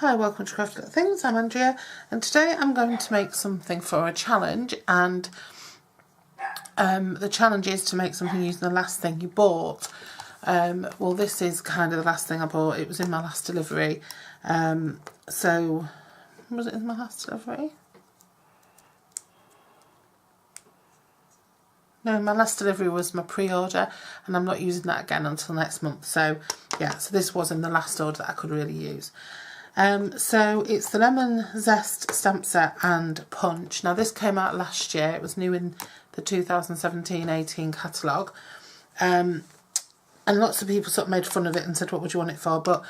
Hi, welcome to Crafty Little Things. I'm Andrea, and today I'm going to make something for a challenge, and the challenge is to make something using the last thing you bought. Well, this is kind of the last thing I bought. It was in my last delivery. So, was it in my last delivery? No, my last delivery was my pre-order, and I'm not using that again until next month. So, yeah, so this was in the last order that I could really use. So it's the Lemon Zest stamp set and punch. Now this came out last year. It was new in the 2017-18 catalogue. And lots of people sort of made fun of it and said, what would you want it for? But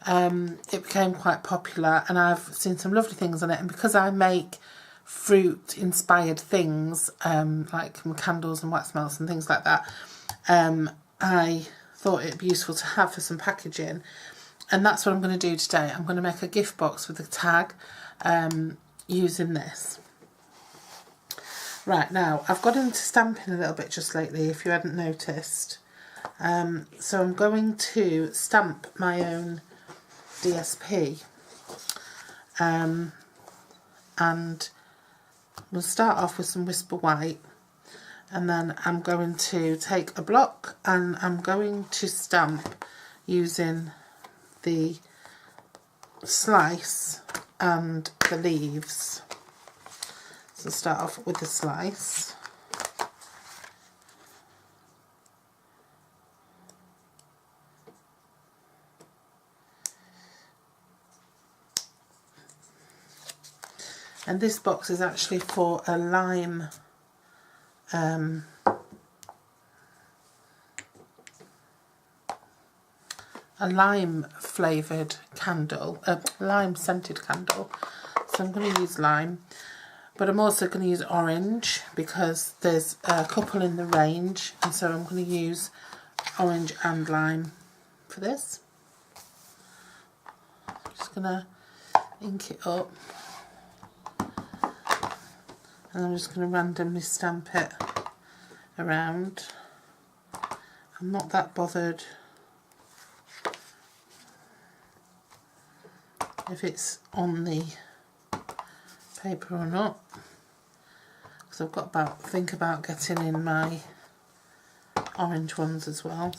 it became quite popular, and I've seen some lovely things on it. And because I make fruit inspired things, like candles and wax melts and things like that, I thought it'd be useful to have for some packaging. And that's what I'm going to do today. I'm going to make a gift box with a tag using this. Right, now I've got into stamping a little bit just lately, if you hadn't noticed. So I'm going to stamp my own DSP. And we'll start off with some Whisper White. And then I'm going to take a block and I'm going to stamp using the slice and the leaves. So start off with the slice. And this box is actually for a lime flavoured candle, a lime scented candle. So I'm going to use lime, but I'm also going to use orange because there's a couple in the range, and so I'm going to use orange and lime for this. I'm just going to ink it up, and I'm just going to randomly stamp it around. I'm not that bothered if it's on the paper or not, because I've got to think about getting in my orange ones as well.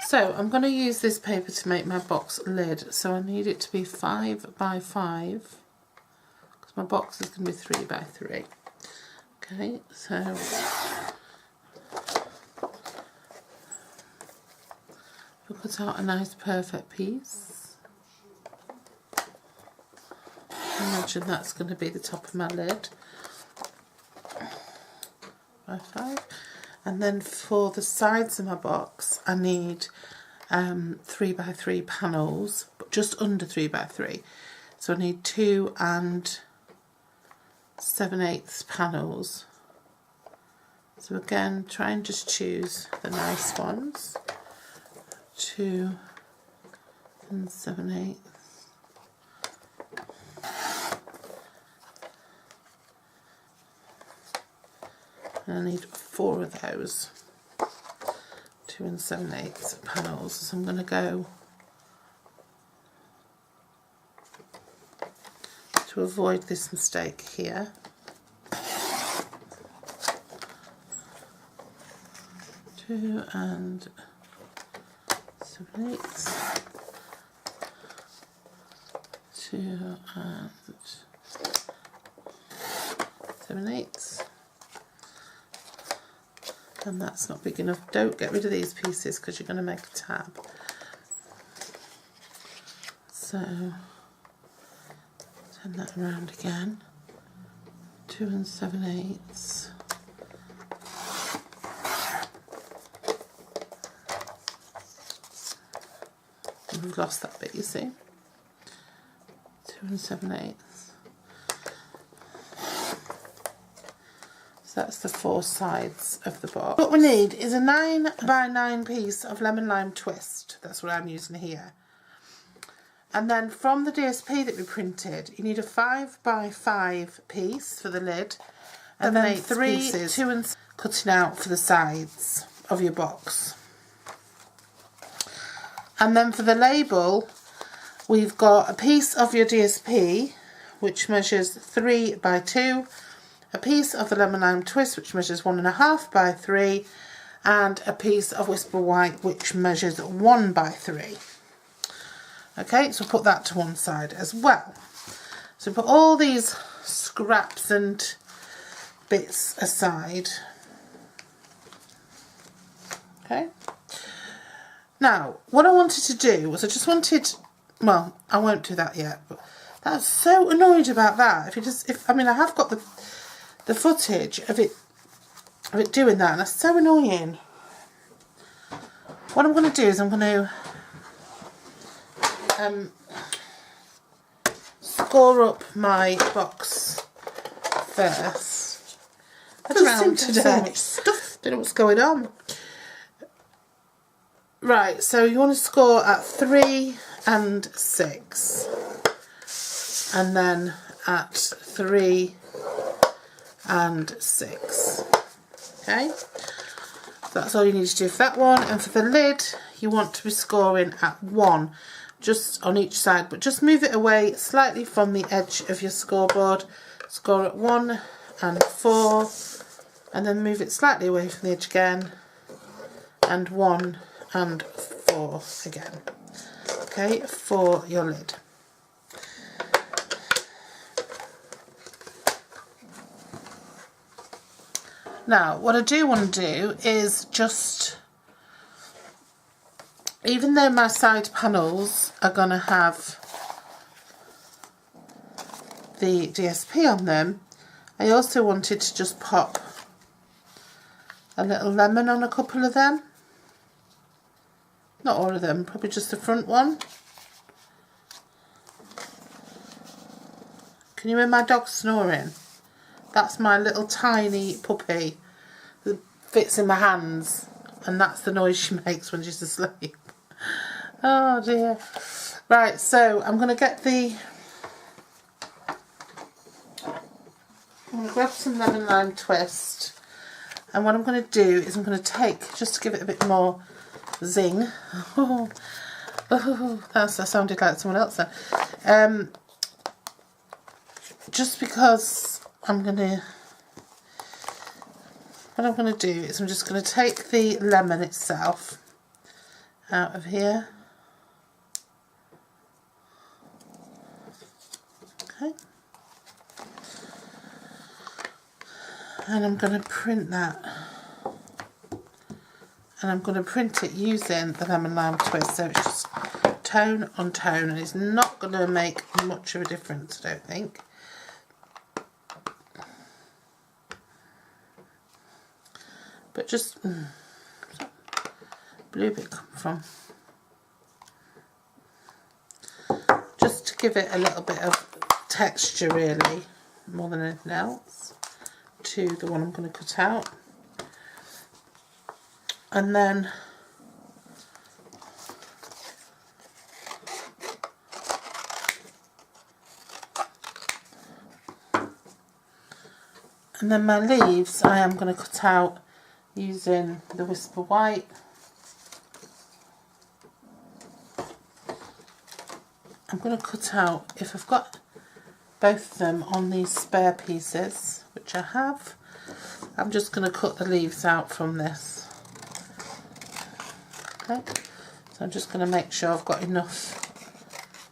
So I'm going to use this paper to make my box lid. So I need it to be 5 by 5 because my box is going to be 3 by 3. Okay, so we'll cut out a nice perfect piece. Imagine that's going to be the top of my lid. 5 by 5. And then for the sides of my box, I need 3 by 3 panels, but just under 3 by 3. So I need 2 and 7/8 panels. So again, try and just choose the nice ones. 2 and 7/8. And I need 4 of those 2 and 7/8 panels. So I'm going to go to avoid this mistake here. Two and 7/8. 2 and 7/8. And that's not big enough. Don't get rid of these pieces because you're going to make a tab. So turn that around again. 2 and 7/8. We've lost that bit, you see. 2 and 7/8. So that's the 4 sides of the box. What we need is a 9 by 9 piece of lemon lime twist. That's what I'm using here. And then from the DSP that we printed, you need a 5 by 5 piece for the lid, and then 3 pieces, 2 and cutting out for the sides of your box. And then for the label, we've got a piece of your DSP, which measures 3 by 2, a piece of the lemon lime twist, which measures 1.5 by 3, and a piece of Whisper White, which measures 1 by 3. Okay, so put that to one side as well. So put all these scraps and bits aside. Okay. Now, what I wanted to do was well, I won't do that yet, but that's so annoyed about that. I mean, I have got the footage of it doing that, and that's so annoying. What I'm going to do is I'm going to score up my box first. I just seem to have so much stuff. Don't know what's going on. Right, so you want to score at 3 and 6, and then at 3 and 6. Okay, so that's all you need to do for that one. And for the lid, you want to be scoring at 1, just on each side, but just move it away slightly from the edge of your scoreboard. Score at 1 and 4, and then move it slightly away from the edge again, and 1 and 4 again. Okay, for your lid. Now, what I do want to do is just, even though my side panels are going to have the DSP on them, I also wanted to just pop a little lemon on a couple of them. Not all of them, probably just the front one. Can you hear my dog snoring? That's my little tiny puppy that fits in my hands, and that's the noise she makes when she's asleep. Oh dear. Right, so I'm going to grab some lemon lime twist, and what I'm going to do is I'm going to take, just to give it a bit more zing. Oh, that sounded like someone else then. Just because what I'm going to do is I'm just going to take the lemon itself out of here. Okay. And I'm going to print that. And I'm going to print it using the lemon lime twist, so it's just tone on tone, and it's not going to make much of a difference, I don't think. But just blue bit come from, just to give it a little bit of texture, really, more than anything else, to the one I'm going to cut out. And then my leaves I am going to cut out using the Whisper White. I'm going to cut out, if I've got both of them on these spare pieces, which I have. I'm just going to cut the leaves out from this. Okay, so I'm just going to make sure I've got enough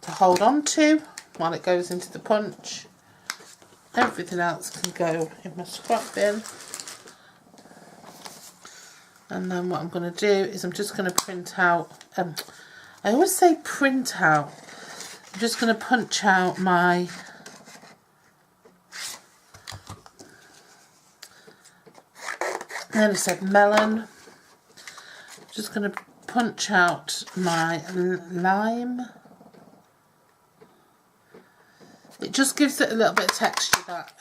to hold on to while it goes into the punch. Everything else can go in my scrap bin. And then what I'm going to do is I'm just going to print out, I always say print out, I'm just going to punch out my I nearly said melon. I'm just going to punch out my lime. It just gives it a little bit of texture, that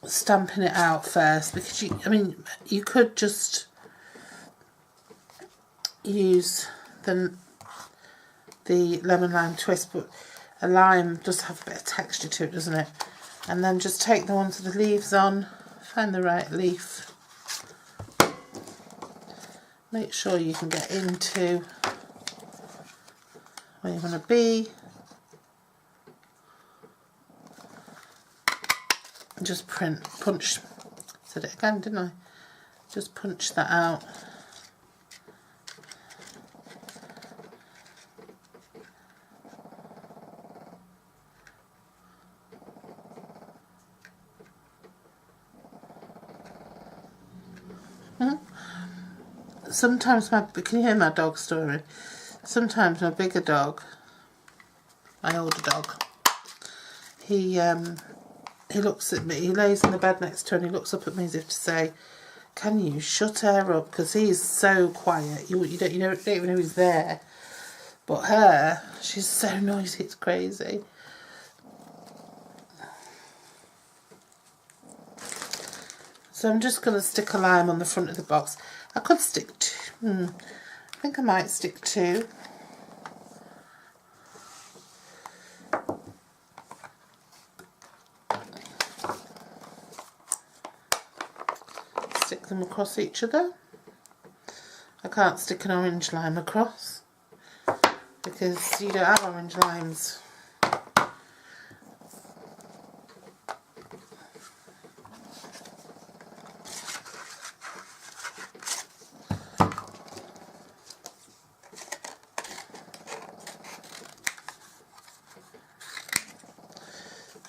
stamping it out first, because you could just use the lemon lime twist, but a lime does have a bit of texture to it, doesn't it? And then just take the ones with the leaves on, find the right leaf, make sure you can get into where you want to be. Just punch, said it again, didn't I? Just punch that out. Sometimes can you hear my dog snoring? Sometimes my bigger dog, my older dog, he looks at me, he lays in the bed next to her and he looks up at me as if to say, can you shut her up? Because he's so quiet, you don't even know he's there. But her, she's so noisy, it's crazy. So I'm just going to stick a lime on the front of the box. I could stick two, I think I might stick two. Stick them across each other. I can't stick an orange lime across because you don't have orange limes.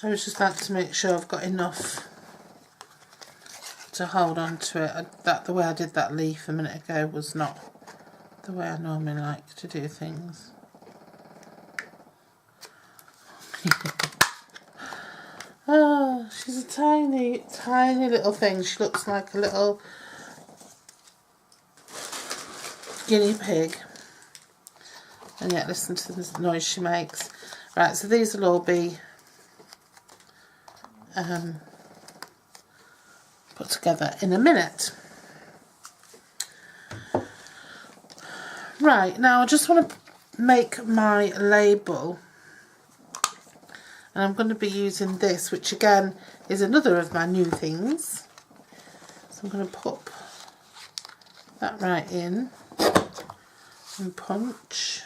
I was just like to make sure I've got enough to hold on to it. The way I did that leaf a minute ago was not the way I normally like to do things. Oh, she's a tiny, tiny little thing. She looks like a little guinea pig. And yet listen to the noise she makes. Right, so these will all be put together in a minute. Right, now I just want to make my label, and I'm going to be using this, which again is another of my new things. So I'm going to pop that right in and punch,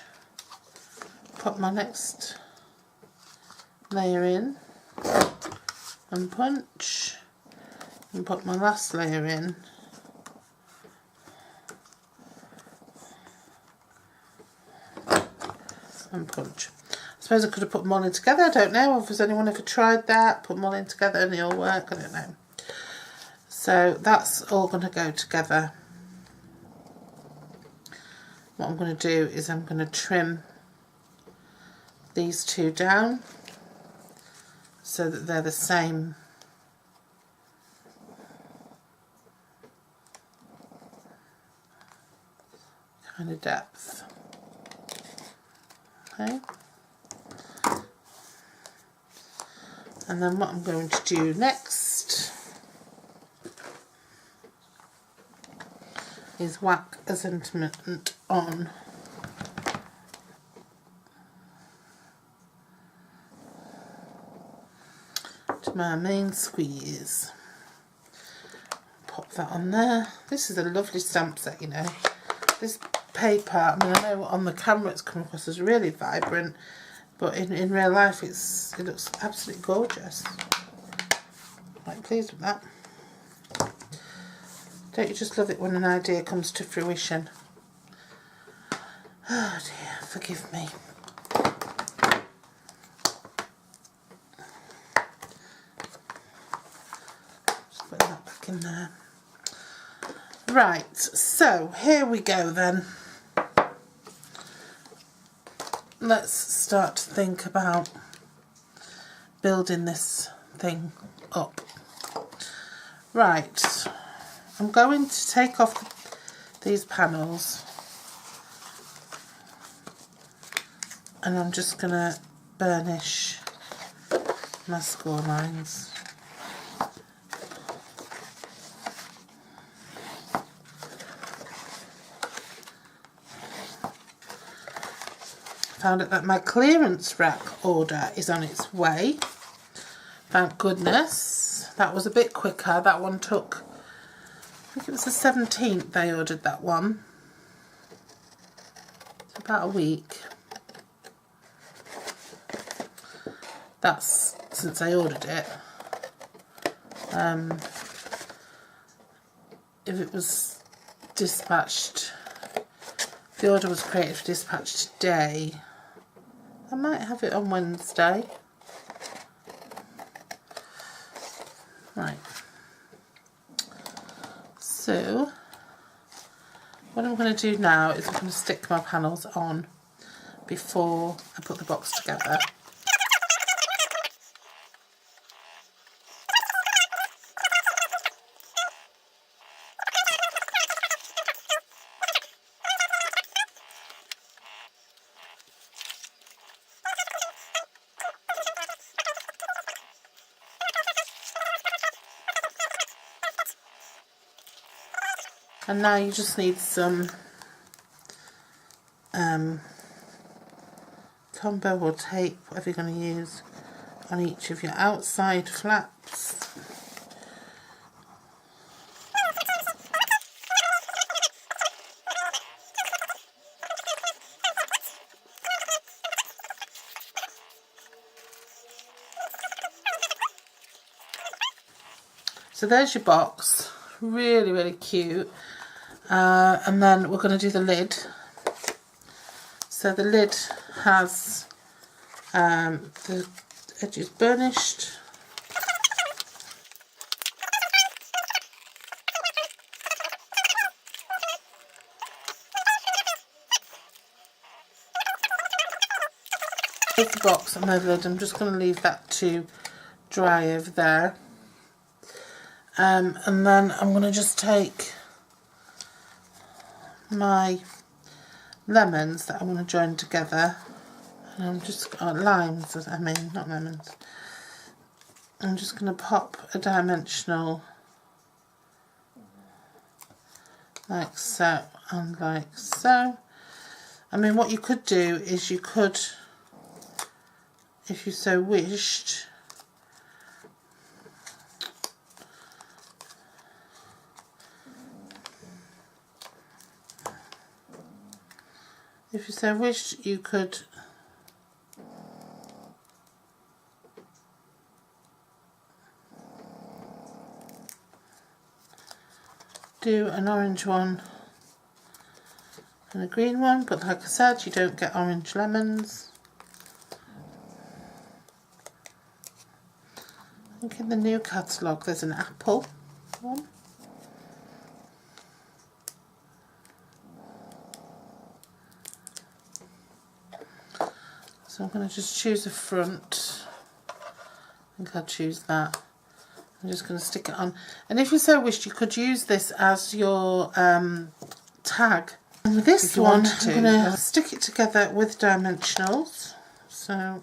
pop my next layer in and punch, and put my last layer in and punch. I suppose I could have put them all in together, I don't know. Has anyone ever tried that? Put them all in together and they all work? I don't know. So that's all going to go together. What I'm going to do is I'm going to trim these two down so that they're the same kind of depth. Okay. And then what I'm going to do next is whack a sentiment on to my main squeeze. Pop that on there. This is a lovely stamp set, you know. This paper, I mean, I know on the camera it's come across as really vibrant, but in real life it looks absolutely gorgeous. Quite pleased with that. Don't you just love it when an idea comes to fruition? Oh dear, forgive me. Just put that back in there. Right, so here we go then. Let's start to think about building this thing up. Right, I'm going to take off these panels and I'm just going to burnish my score lines. Found out that my clearance rack order is on its way. Thank goodness. That was a bit quicker. That one took, I think it was the 17th they ordered that one. It's about a week. That's since I ordered it. If it was dispatched, if the order was created for dispatch today, I might have it on Wednesday. Right. So, what I'm going to do now is I'm going to stick my panels on before I put the box together. And now you just need some combo or tape, whatever you're going to use, on each of your outside flaps. So there's your box, really, really cute. And then we're going to do the lid. So the lid has the edges burnished. Here's the box and my lid. I'm just going to leave that to dry over there. And then I'm going to just take my lemons that I want to join together, and I'm just limes, I mean, not lemons. I'm just going to pop a dimensional like so and like so. I mean, what you could do is you could, if you so wished, you could do an orange one and a green one, but like I said, you don't get orange lemons. I think in the new catalogue there's an apple one. So I'm going to just choose a front. I think I'll choose that. I'm just going to stick it on. And if you so wished, you could use this as your tag. And with this one, I'm going to stick it together with dimensionals. So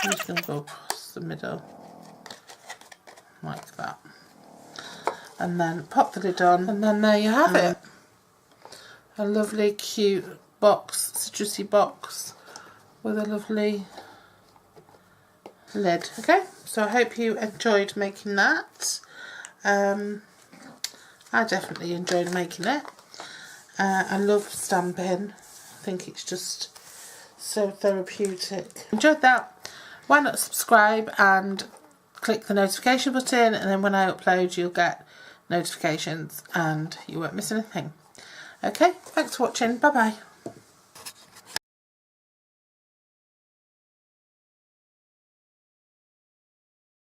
I'm just going to go across. the middle, like that. And then pop the lid on, and then there you have it. A lovely, cute box, citrusy box with a lovely lid. Okay, so I hope you enjoyed making that. I definitely enjoyed making it. I love stamping. I think it's just so therapeutic. Enjoyed that? Why not subscribe and click the notification button, and then when I upload you'll get notifications and you won't miss anything. Okay, thanks for watching. Bye bye.